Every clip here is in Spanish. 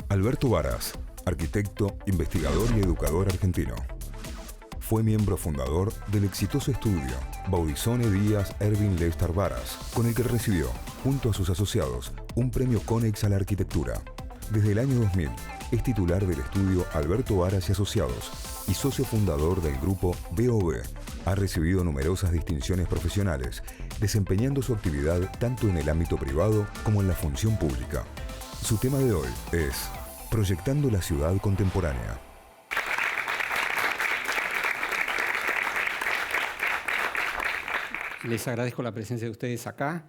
Alberto Varas, arquitecto, investigador y educador argentino. Fue miembro fundador del exitoso estudio Baudisone Díaz Erwin Lestar Varas, con el que recibió, junto a sus asociados, un premio Conex a la arquitectura. Desde el año 2000, es titular del estudio Alberto Varas y Asociados y socio fundador del grupo BOV. Ha recibido numerosas distinciones profesionales, desempeñando su actividad tanto en el ámbito privado como en la función pública. Su tema de hoy es Proyectando la ciudad contemporánea. Les agradezco la presencia de ustedes acá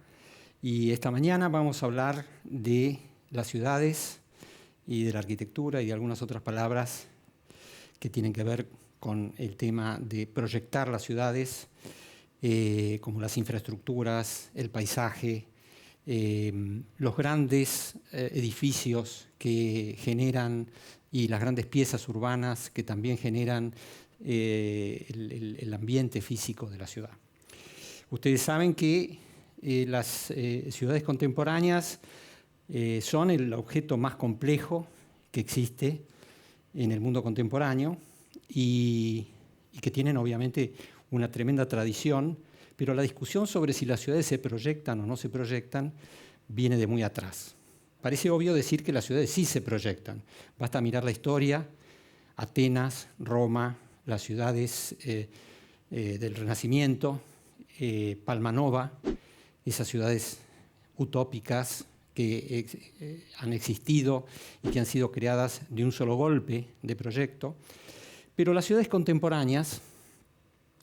y esta mañana vamos a hablar de las ciudades y de la arquitectura y de algunas otras palabras que tienen que ver con el tema de proyectar las ciudades, como las infraestructuras, el paisaje, los grandes edificios que generan y las grandes piezas urbanas que también generan el ambiente físico de la ciudad. Ustedes saben que las ciudades contemporáneas son el objeto más complejo que existe en el mundo contemporáneo y que tienen obviamente una tremenda tradición, pero la discusión sobre si las ciudades se proyectan o no se proyectan viene de muy atrás. Parece obvio decir que las ciudades sí se proyectan. Basta mirar la historia, Atenas, Roma, las ciudades del Renacimiento, Palma Nova, esas ciudades utópicas que han existido y que han sido creadas de un solo golpe de proyecto. Pero las ciudades contemporáneas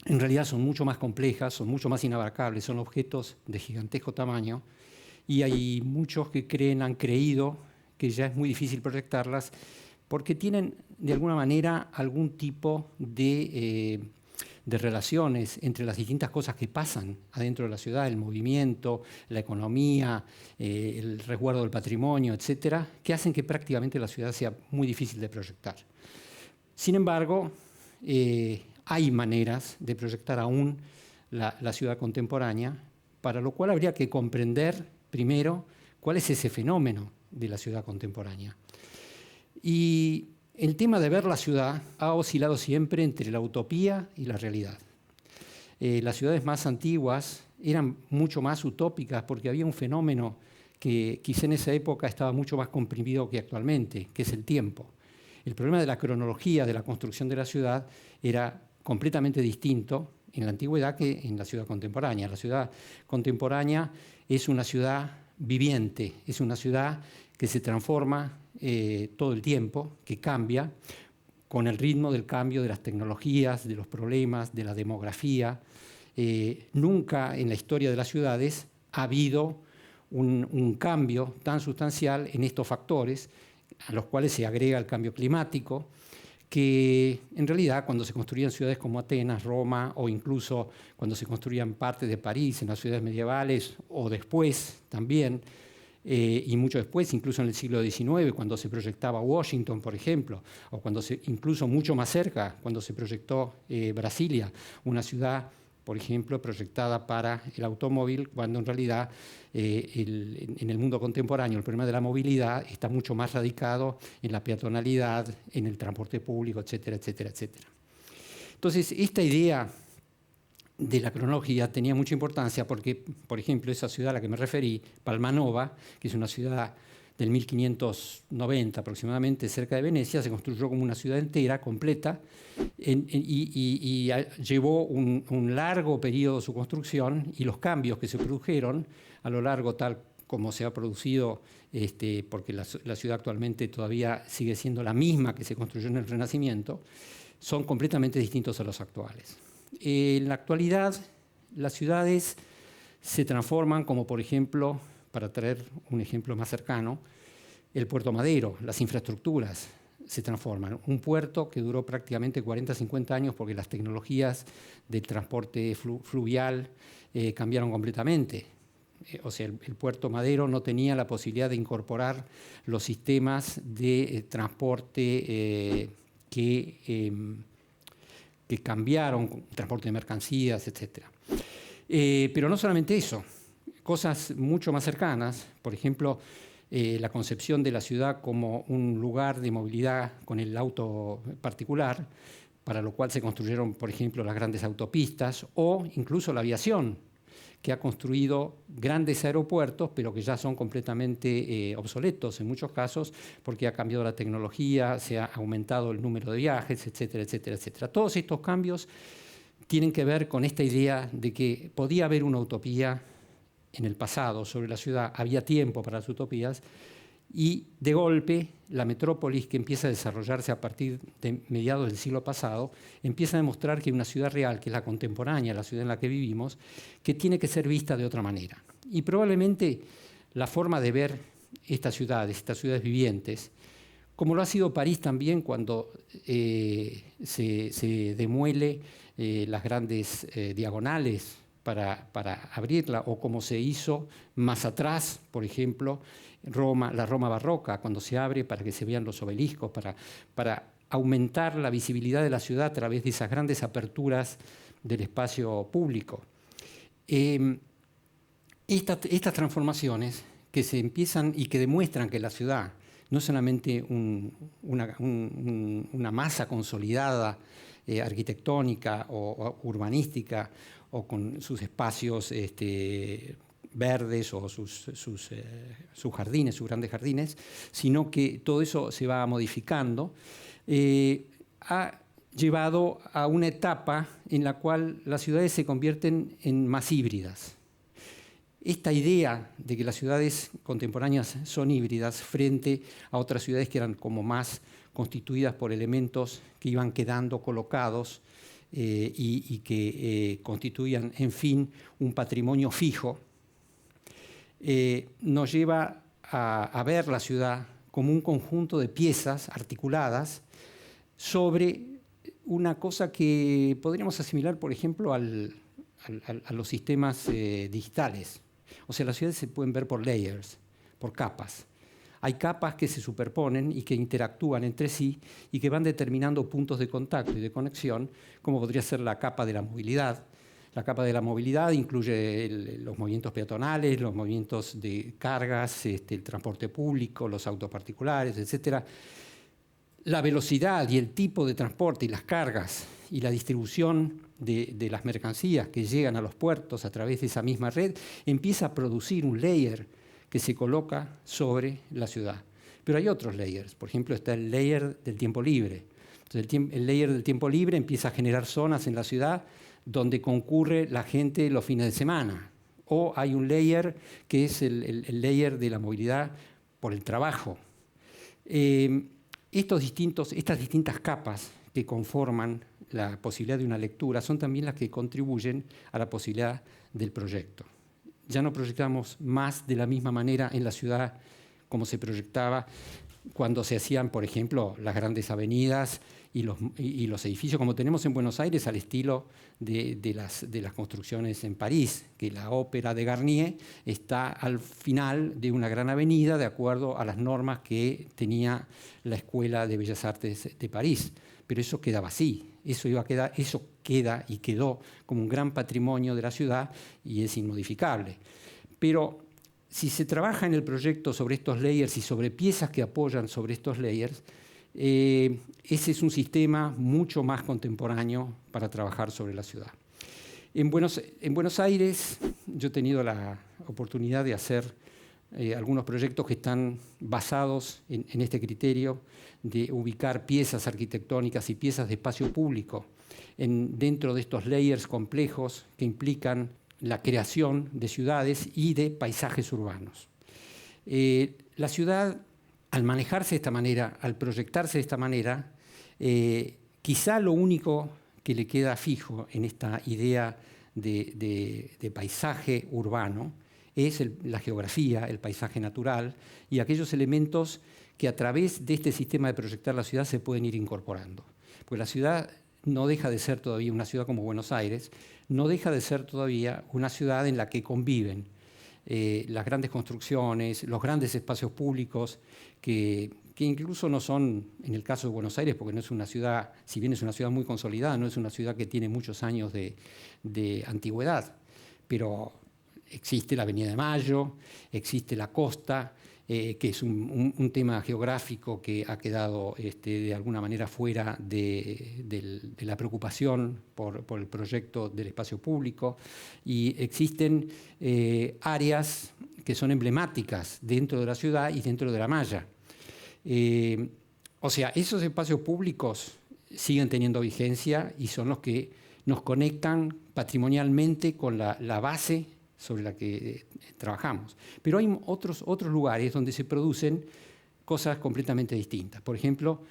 en realidad son mucho más complejas, son mucho más inabarcables, son objetos de gigantesco tamaño y hay muchos que han creído que ya es muy difícil proyectarlas porque tienen de alguna manera algún tipo de relaciones entre las distintas cosas que pasan adentro de la ciudad, el movimiento, la economía, el resguardo del patrimonio, etcétera, que hacen que prácticamente la ciudad sea muy difícil de proyectar. Sin embargo, hay maneras de proyectar aún la ciudad contemporánea, para lo cual habría que comprender primero cuál es ese fenómeno de la ciudad contemporánea. Y el tema de ver la ciudad ha oscilado siempre entre la utopía y la realidad. Las ciudades más antiguas eran mucho más utópicas porque había un fenómeno que quizá en esa época estaba mucho más comprimido que actualmente, que es el tiempo. El problema de la cronología de la construcción de la ciudad era completamente distinto en la antigüedad que en la ciudad contemporánea. La ciudad contemporánea es una ciudad viviente, es una ciudad que se transforma todo el tiempo, que cambia con el ritmo del cambio de las tecnologías, de los problemas, de la demografía. Nunca en la historia de las ciudades ha habido un cambio tan sustancial en estos factores, a los cuales se agrega el cambio climático, que en realidad cuando se construían ciudades como Atenas, Roma, o incluso cuando se construían partes de París en las ciudades medievales, o después también, y mucho después, incluso en el siglo XIX, cuando se proyectaba Washington, por ejemplo, o incluso mucho más cerca, cuando se proyectó Brasilia, una ciudad, por ejemplo, proyectada para el automóvil, cuando en realidad en el mundo contemporáneo el problema de la movilidad está mucho más radicado en la peatonalidad, en el transporte público, etcétera, etcétera, etcétera. Entonces, esta idea de la cronología tenía mucha importancia porque, por ejemplo, esa ciudad a la que me referí, Palma Nova, que es una ciudad del 1590 aproximadamente, cerca de Venecia, se construyó como una ciudad entera, completa, y llevó un largo periodo su construcción, y los cambios que se produjeron a lo largo, tal como se ha producido, porque la ciudad actualmente todavía sigue siendo la misma que se construyó en el Renacimiento, son completamente distintos a los actuales. En la actualidad, las ciudades se transforman como, por ejemplo, para traer un ejemplo más cercano, el Puerto Madero, las infraestructuras se transforman. Un puerto que duró prácticamente 40, 50 años porque las tecnologías del transporte fluvial cambiaron completamente. o sea, el puerto Madero no tenía la posibilidad de incorporar los sistemas de transporte que cambiaron, transporte de mercancías, etc. Pero no solamente eso, cosas mucho más cercanas, por ejemplo, la concepción de la ciudad como un lugar de movilidad con el auto particular, para lo cual se construyeron, por ejemplo, las grandes autopistas, o incluso la aviación, que ha construido grandes aeropuertos, pero que ya son completamente obsoletos en muchos casos, porque ha cambiado la tecnología, se ha aumentado el número de viajes, etcétera, etcétera, etcétera. Todos estos cambios tienen que ver con esta idea de que podía haber una utopía en el pasado sobre la ciudad, había tiempo para las utopías, y de golpe la metrópolis, que empieza a desarrollarse a partir de mediados del siglo pasado, empieza a demostrar que hay una ciudad real, que es la contemporánea, la ciudad en la que vivimos, que tiene que ser vista de otra manera. Y probablemente la forma de ver estas ciudades vivientes, como lo ha sido París también cuando se demuele las grandes diagonales para abrirla, o como se hizo más atrás, por ejemplo, la Roma barroca, cuando se abre para que se vean los obeliscos, para aumentar la visibilidad de la ciudad a través de esas grandes aperturas del espacio público. Estas transformaciones que se empiezan y que demuestran que la ciudad no es solamente una masa consolidada arquitectónica o urbanística, o con sus espacios verdes o sus jardines, sus grandes jardines, sino que todo eso se va modificando, ha llevado a una etapa en la cual las ciudades se convierten en más híbridas. Esta idea de que las ciudades contemporáneas son híbridas frente a otras ciudades que eran como más constituidas por elementos que iban quedando colocados y que constituían, en fin, un patrimonio fijo, nos lleva a ver la ciudad como un conjunto de piezas articuladas sobre una cosa que podríamos asimilar, por ejemplo, a los sistemas digitales. O sea, las ciudades se pueden ver por layers, por capas. Hay capas que se superponen y que interactúan entre sí y que van determinando puntos de contacto y de conexión, como podría ser la capa de la movilidad. La capa de la movilidad incluye los movimientos peatonales, los movimientos de cargas, el transporte público, los autos particulares, etc. La velocidad y el tipo de transporte y las cargas y la distribución de las mercancías que llegan a los puertos a través de esa misma red empieza a producir un layer que se coloca sobre la ciudad. Pero hay otros layers. Por ejemplo, está el layer del tiempo libre. Entonces, el layer del tiempo libre empieza a generar zonas en la ciudad donde concurre la gente los fines de semana. O hay un layer que es el layer de la movilidad por el trabajo. Estas distintas capas que conforman la posibilidad de una lectura son también las que contribuyen a la posibilidad del proyecto. Ya no proyectamos más de la misma manera en la ciudad como se proyectaba cuando se hacían, por ejemplo, las grandes avenidas y los edificios como tenemos en Buenos Aires, al estilo de las construcciones en París, que la ópera de Garnier está al final de una gran avenida de acuerdo a las normas que tenía la Escuela de Bellas Artes de París. Pero eso quedaba así, eso queda y quedó como un gran patrimonio de la ciudad y es inmodificable. Pero si se trabaja en el proyecto sobre estos layers y sobre piezas que apoyan sobre estos layers, ese es un sistema mucho más contemporáneo para trabajar sobre la ciudad. En Buenos Aires yo he tenido la oportunidad de hacer algunos proyectos que están basados en este criterio de ubicar piezas arquitectónicas y piezas de espacio público dentro de estos layers complejos que implican la creación de ciudades y de paisajes urbanos. La ciudad, al manejarse de esta manera, al proyectarse de esta manera, quizá lo único que le queda fijo en esta idea de paisaje urbano es la geografía, el paisaje natural y aquellos elementos que a través de este sistema de proyectar la ciudad se pueden ir incorporando. Porque la ciudad no deja de ser todavía una ciudad como Buenos Aires, no deja de ser todavía una ciudad en la que conviven las grandes construcciones, los grandes espacios públicos que incluso no son, en el caso de Buenos Aires, porque no es una ciudad, si bien es una ciudad muy consolidada, no es una ciudad que tiene muchos años de antigüedad, pero existe la Avenida de Mayo, existe la costa, que es un tema geográfico que ha quedado de alguna manera fuera de la preocupación por el proyecto del espacio público, y existen áreas que son emblemáticas dentro de la ciudad y dentro de la malla. O sea, esos espacios públicos siguen teniendo vigencia y son los que nos conectan patrimonialmente con la base sobre la que trabajamos. Pero hay otros lugares donde se producen cosas completamente distintas. Por ejemplo,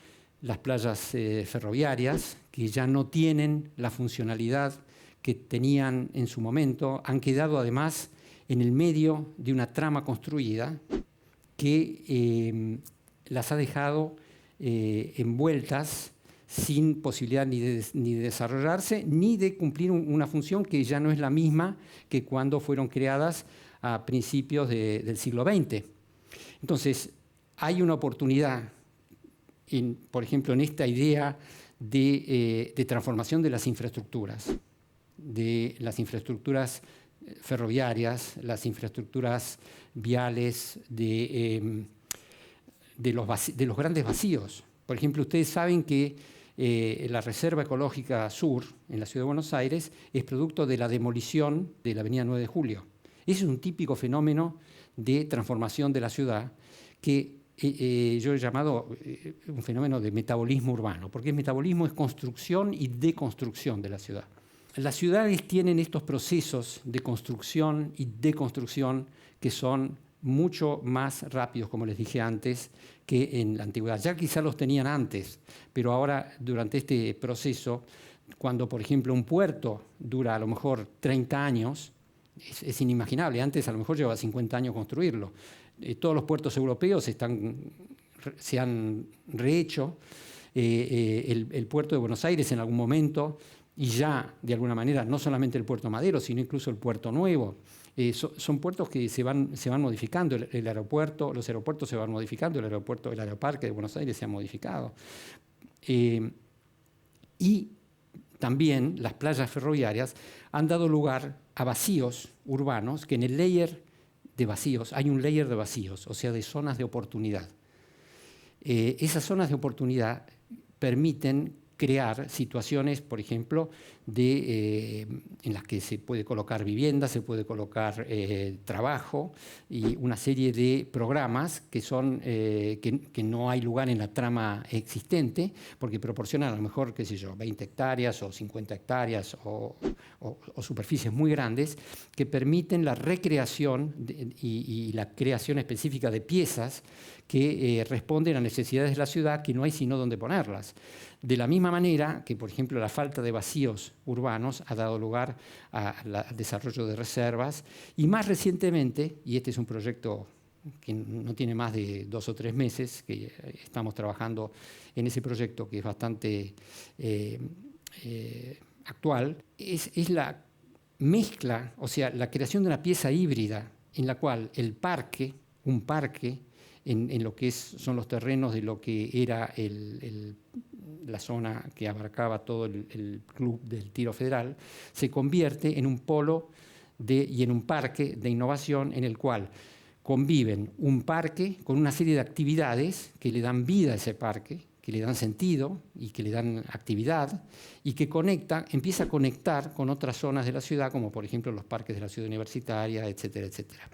las playas ferroviarias, que ya no tienen la funcionalidad que tenían en su momento, han quedado además en el medio de una trama construida que las ha dejado envueltas sin posibilidad ni de desarrollarse, ni de cumplir una función que ya no es la misma que cuando fueron creadas a principios del siglo XX. Entonces, hay una oportunidad, por ejemplo, en esta idea de transformación de las infraestructuras ferroviarias, las infraestructuras viales, de los grandes vacíos. Por ejemplo, ustedes saben que la Reserva Ecológica Sur, en la Ciudad de Buenos Aires, es producto de la demolición de la Avenida 9 de Julio. Ese es un típico fenómeno de transformación de la ciudad que yo he llamado un fenómeno de metabolismo urbano, porque el metabolismo es construcción y deconstrucción de la ciudad. Las ciudades tienen estos procesos de construcción y deconstrucción que son mucho más rápidos, como les dije antes, que en la antigüedad. Ya quizás los tenían antes, pero ahora, durante este proceso, cuando, por ejemplo, un puerto dura a lo mejor 30 años, es inimaginable. Antes a lo mejor llevaba 50 años construirlo. Todos los puertos europeos se han rehecho. El puerto de Buenos Aires en algún momento, y ya de alguna manera no solamente el puerto Madero, sino incluso el puerto Nuevo. Son puertos que se van modificando. Los aeropuertos se van modificando, el aeroparque de Buenos Aires se ha modificado. Y también las playas ferroviarias han dado lugar a vacíos urbanos, que en el layer de vacíos hay un layer de vacíos, o sea, de zonas de oportunidad. Esas zonas de oportunidad permiten crear situaciones, por ejemplo, en las que se puede colocar vivienda, se puede colocar trabajo y una serie de programas que no hay lugar en la trama existente, porque proporcionan a lo mejor, 20 hectáreas o 50 hectáreas o superficies muy grandes que permiten la recreación y la creación específica de piezas que responden a necesidades de la ciudad que no hay sino dónde ponerlas. De la misma manera que, por ejemplo, la falta de vacíos urbanos ha dado lugar al desarrollo de reservas, y más recientemente, y este es un proyecto que no tiene más de 2 o 3 meses, que estamos trabajando en ese proyecto, que es bastante actual, es la mezcla, o sea, la creación de una pieza híbrida en la cual un parque, en lo que son los terrenos de lo que era la zona que abarcaba todo el club del tiro federal, se convierte en un polo y en un parque de innovación en el cual conviven un parque con una serie de actividades que le dan vida a ese parque, que le dan sentido y que le dan actividad, y que empieza a conectar con otras zonas de la ciudad, como por ejemplo los parques de la ciudad universitaria, etcétera, etcétera.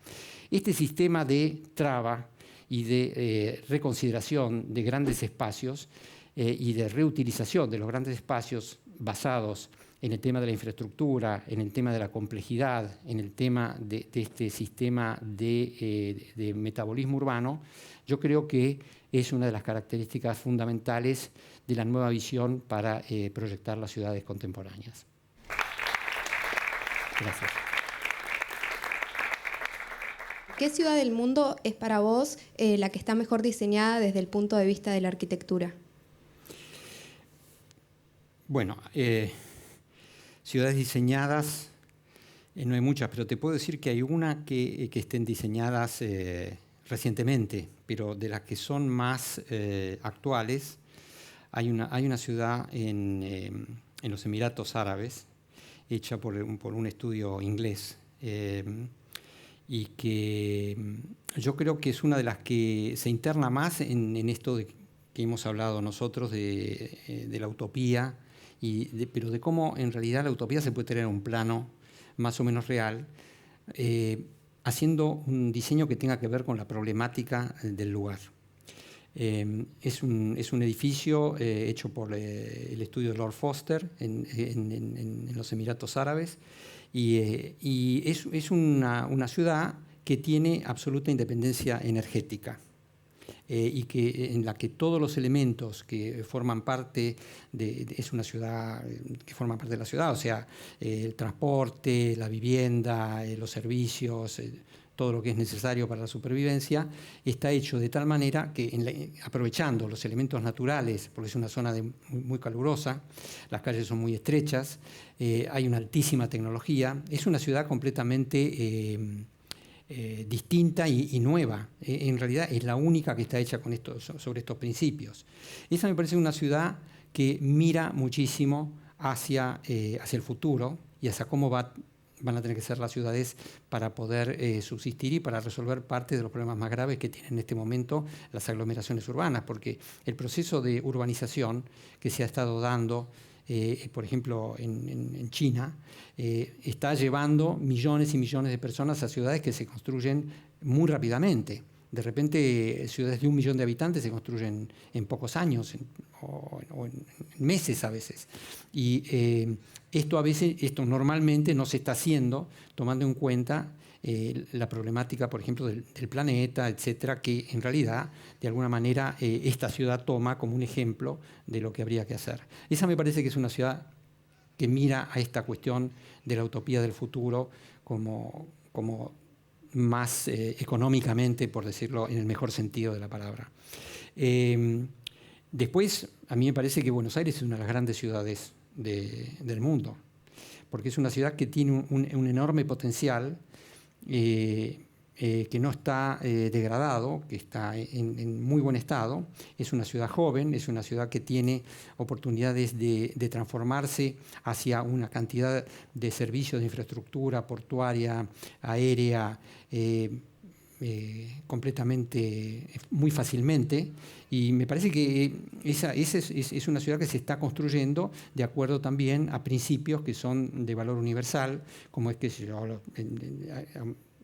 Este sistema de traba y de reconsideración de grandes espacios y de reutilización de los grandes espacios basados en el tema de la infraestructura, en el tema de la complejidad, en el tema de este sistema de metabolismo urbano, yo creo que es una de las características fundamentales de la nueva visión para proyectar las ciudades contemporáneas. Gracias. ¿Qué ciudad del mundo es para vos la que está mejor diseñada desde el punto de vista de la arquitectura? Bueno, ciudades diseñadas, No hay muchas, pero te puedo decir que hay una que estén diseñadas recientemente, pero de las que son más actuales, hay una ciudad en los Emiratos Árabes, hecha por un estudio inglés, y que yo creo que es una de las que se interna más en esto que hemos hablado nosotros de la utopía, pero de cómo en realidad la utopía se puede tener en un plano más o menos real, haciendo un diseño que tenga que ver con la problemática del lugar. Es un edificio hecho por el estudio de Lord Foster en los Emiratos Árabes, y es una ciudad que tiene absoluta independencia energética. Y en la que todos los elementos que forman parte es una ciudad que forma parte de la ciudad, o sea, el transporte, la vivienda, los servicios, todo lo que es necesario para la supervivencia, está hecho de tal manera que, aprovechando los elementos naturales, porque es una zona muy calurosa, las calles son muy estrechas, hay una altísima tecnología, es una ciudad completamente distinta y nueva. En realidad es la única que está hecha sobre estos principios. Esa me parece una ciudad que mira muchísimo hacia el futuro y hacia cómo van a tener que ser las ciudades para poder subsistir y para resolver parte de los problemas más graves que tienen en este momento las aglomeraciones urbanas, porque el proceso de urbanización que se ha estado dando, por ejemplo, en China, está llevando millones y millones de personas a ciudades que se construyen muy rápidamente. De repente, ciudades de 1 millón de habitantes se construyen en pocos años o en meses a veces. Y esto normalmente no se está haciendo tomando en cuenta la problemática, por ejemplo, del planeta, etcétera, que en realidad, de alguna manera, esta ciudad toma como un ejemplo de lo que habría que hacer. Esa me parece que es una ciudad que mira a esta cuestión de la utopía del futuro como más económicamente, por decirlo en el mejor sentido de la palabra. Después, a mí me parece que Buenos Aires es una de las grandes ciudades del mundo, porque es una ciudad que tiene un enorme potencial, que no está degradado, que está en muy buen estado. Es una ciudad joven, es una ciudad que tiene oportunidades de transformarse hacia una cantidad de servicios de infraestructura portuaria, aérea, completamente, muy fácilmente, y me parece que esa es una ciudad que se está construyendo de acuerdo también a principios que son de valor universal, como es que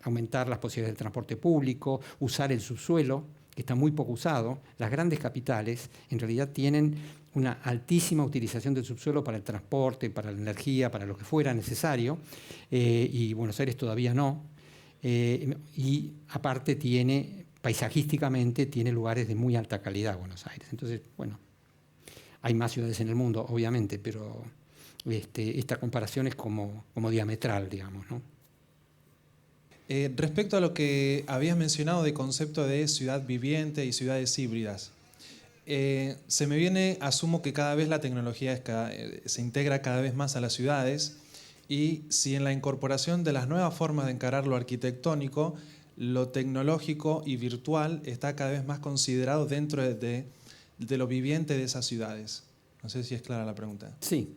aumentar las posibilidades del transporte público, usar el subsuelo, que está muy poco usado. Las grandes capitales en realidad tienen una altísima utilización del subsuelo para el transporte, para la energía, para lo que fuera necesario, y Buenos Aires todavía no. Y aparte paisajísticamente tiene lugares de muy alta calidad Buenos Aires. Entonces, bueno, hay más ciudades en el mundo, obviamente, pero esta comparación es como diametral, digamos, ¿no? Respecto a lo que habías mencionado de concepto de ciudad viviente y ciudades híbridas, se me viene, asumo que cada vez la tecnología se integra cada vez más a las ciudades, y si en la incorporación de las nuevas formas de encarar lo arquitectónico, lo tecnológico y virtual está cada vez más considerado dentro de lo viviente de esas ciudades. No sé si es clara la pregunta. Sí,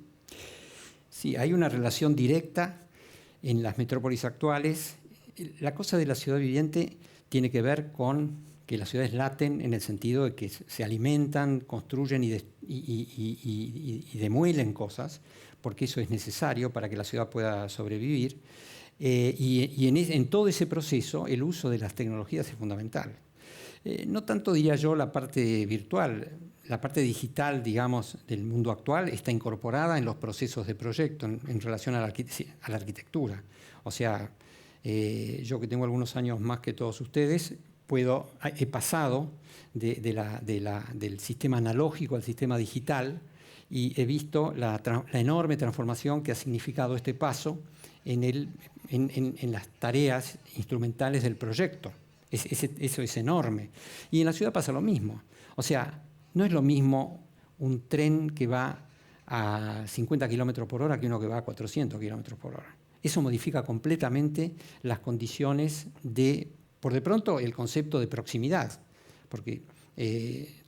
hay una relación directa en las metrópolis actuales. La cosa de la ciudad viviente tiene que ver con que las ciudades laten en el sentido de que se alimentan, construyen y demuelen cosas, porque eso es necesario para que la ciudad pueda sobrevivir. En todo ese proceso el uso de las tecnologías es fundamental. No tanto diría yo la parte virtual, la parte digital, digamos, del mundo actual está incorporada en los procesos de proyecto en relación a la arquitectura. O sea, yo que tengo algunos años más que todos ustedes, he pasado del sistema analógico al sistema digital y he visto la enorme transformación que ha significado este paso en las tareas instrumentales del proyecto. Eso es enorme. Y en la ciudad pasa lo mismo. O sea, no es lo mismo un tren que va a 50 km por hora que uno que va a 400 km por hora. eso modifica completamente las condiciones de, por de pronto, el concepto de proximidad, porque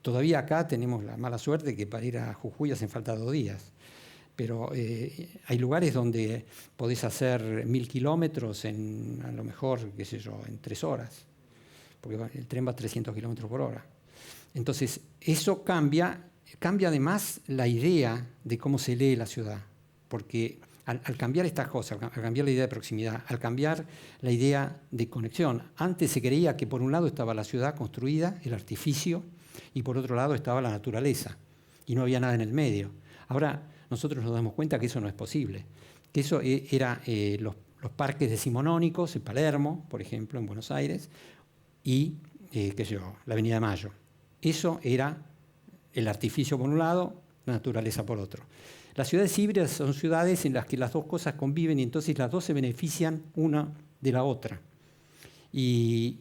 todavía acá tenemos la mala suerte que para ir a Jujuy hacen falta 2 días. Pero hay lugares donde podés hacer 1000 kilómetros en, a lo mejor, qué sé yo, en 3 horas, porque el tren va a 300 kilómetros por hora. Entonces, eso cambia además la idea de cómo se lee la ciudad, porque al cambiar estas cosas, al cambiar la idea de proximidad, al cambiar la idea de conexión, antes se creía que por un lado estaba la ciudad construida, el artificio, y por otro lado estaba la naturaleza, y no había nada en el medio. Ahora nosotros nos damos cuenta que eso no es posible, que eso era los parques decimonónicos en Palermo, por ejemplo, en Buenos Aires, y qué sé yo, la Avenida de Mayo. Eso era el artificio por un lado, la naturaleza por otro. Las ciudades híbridas son ciudades en las que las dos cosas conviven y entonces las dos se benefician una de la otra. Y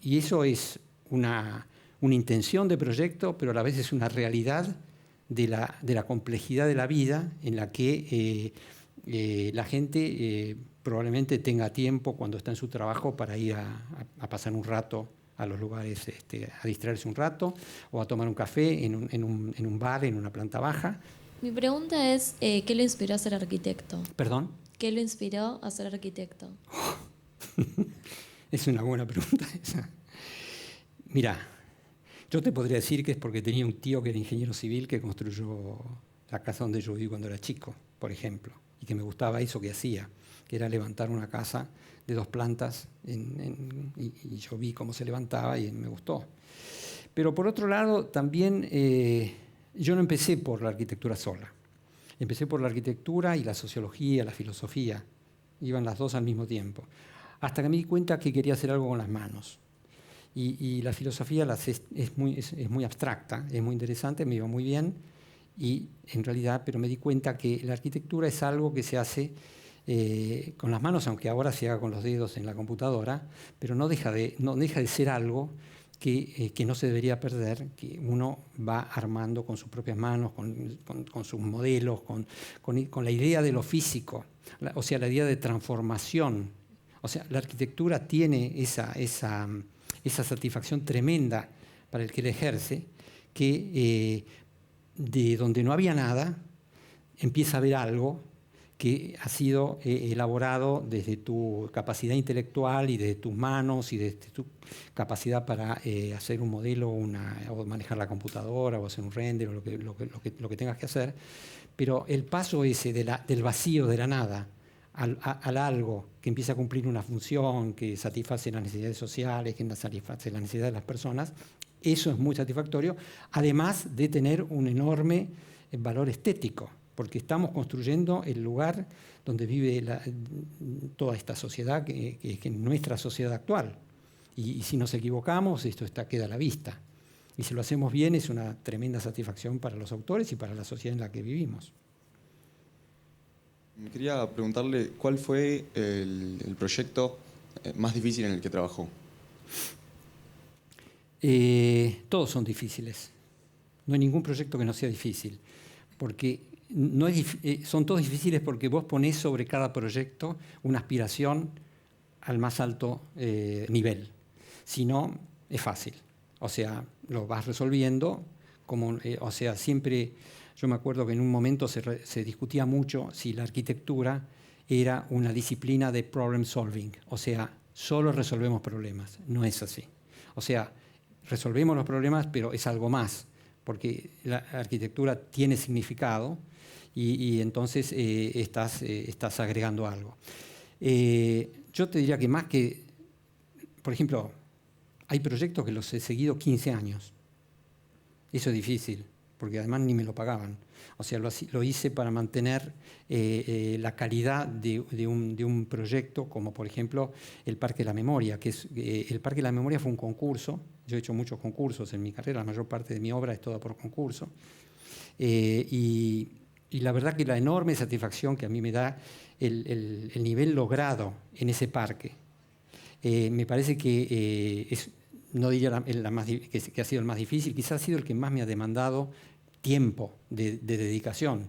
eso es una intención de proyecto, pero a la vez es una realidad de la complejidad de la vida en la que la gente probablemente tenga tiempo cuando está en su trabajo para ir a pasar un rato a los lugares, a distraerse un rato o a tomar un café en un bar, en una planta baja. Mi pregunta es, ¿qué lo inspiró a ser arquitecto? ¿Perdón? ¿Qué lo inspiró a ser arquitecto? Es una buena pregunta esa. Mira, yo te podría decir que es porque tenía un tío que era ingeniero civil que construyó la casa donde yo viví cuando era chico, por ejemplo, y que me gustaba eso que hacía, que era levantar una casa de 2 plantas y yo vi cómo se levantaba y me gustó. Pero por otro lado, también yo no empecé por la arquitectura sola. Empecé por la arquitectura y la sociología, la filosofía. Iban las dos al mismo tiempo. Hasta que me di cuenta que quería hacer algo con las manos. Y la filosofía es muy abstracta, es muy interesante, me iba muy bien. Y en realidad, pero me di cuenta que la arquitectura es algo que se hace con las manos, aunque ahora se haga con los dedos en la computadora, pero no deja de ser algo que no se debería perder, que uno va armando con sus propias manos, con sus modelos, con la idea de lo físico, o sea, la idea de transformación. O sea, la arquitectura tiene esa satisfacción tremenda para el que la ejerce, que de donde no había nada, empieza a haber algo que ha sido elaborado desde tu capacidad intelectual y desde tus manos y desde tu capacidad para hacer un modelo o manejar la computadora o hacer un render o lo que tengas que hacer. Pero el paso ese del vacío, de la nada, al algo que empieza a cumplir una función, que satisface las necesidades sociales, que satisface las necesidades de las personas, eso es muy satisfactorio, además de tener un enorme valor estético, porque estamos construyendo el lugar donde vive toda esta sociedad, que es nuestra sociedad actual. Y si nos equivocamos, esto queda a la vista. Y si lo hacemos bien, es una tremenda satisfacción para los autores y para la sociedad en la que vivimos. Quería preguntarle, ¿cuál fue el proyecto más difícil en el que trabajó? Todos son difíciles. No hay ningún proyecto que no sea difícil, porque son todos difíciles porque vos ponés sobre cada proyecto una aspiración al más alto nivel. Si no, es fácil. O sea, lo vas resolviendo. O sea, siempre, yo me acuerdo que en un momento se discutía mucho si la arquitectura era una disciplina de problem solving. O sea, solo resolvemos problemas. No es así. O sea, resolvemos los problemas, pero es algo más, porque la arquitectura tiene significado y entonces estás agregando algo. Yo te diría que más que, por ejemplo, hay proyectos que los he seguido 15 años. Eso es difícil, porque además ni me lo pagaban. O sea, lo hice para mantener la calidad de un proyecto, como por ejemplo el Parque de la Memoria, que el Parque de la Memoria fue un concurso. Yo he hecho muchos concursos en mi carrera, la mayor parte de mi obra es toda por concurso. Y la verdad que la enorme satisfacción que a mí me da el nivel logrado en ese parque, me parece que no diría que ha sido el más difícil, quizás ha sido el que más me ha demandado tiempo de dedicación,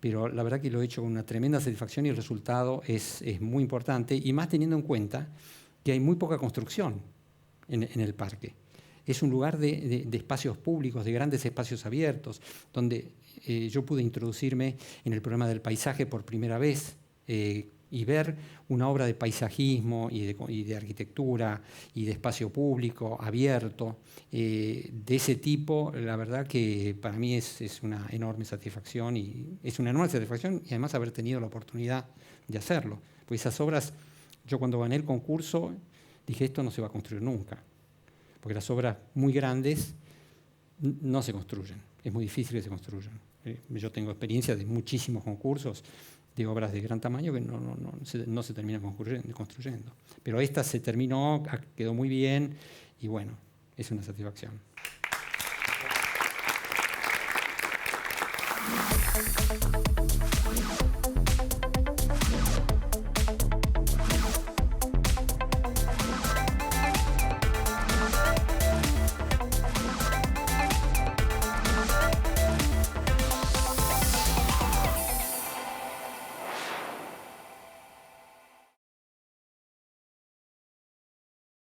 pero la verdad que lo he hecho con una tremenda satisfacción y el resultado es muy importante, y más teniendo en cuenta que hay muy poca construcción en el parque. Es un lugar de espacios públicos, de grandes espacios abiertos, donde yo pude introducirme en el programa del paisaje por primera vez y ver una obra de paisajismo y de arquitectura y de espacio público abierto de ese tipo. La verdad que para mí es una enorme satisfacción, y además haber tenido la oportunidad de hacerlo. Pues esas obras, yo cuando gané el concurso dije, esto no se va a construir nunca, porque las obras muy grandes no se construyen, es muy difícil que se construyan. Yo tengo experiencia de muchísimos concursos de obras de gran tamaño que no se terminan construyendo. Pero esta se terminó, quedó muy bien, y bueno, es una satisfacción.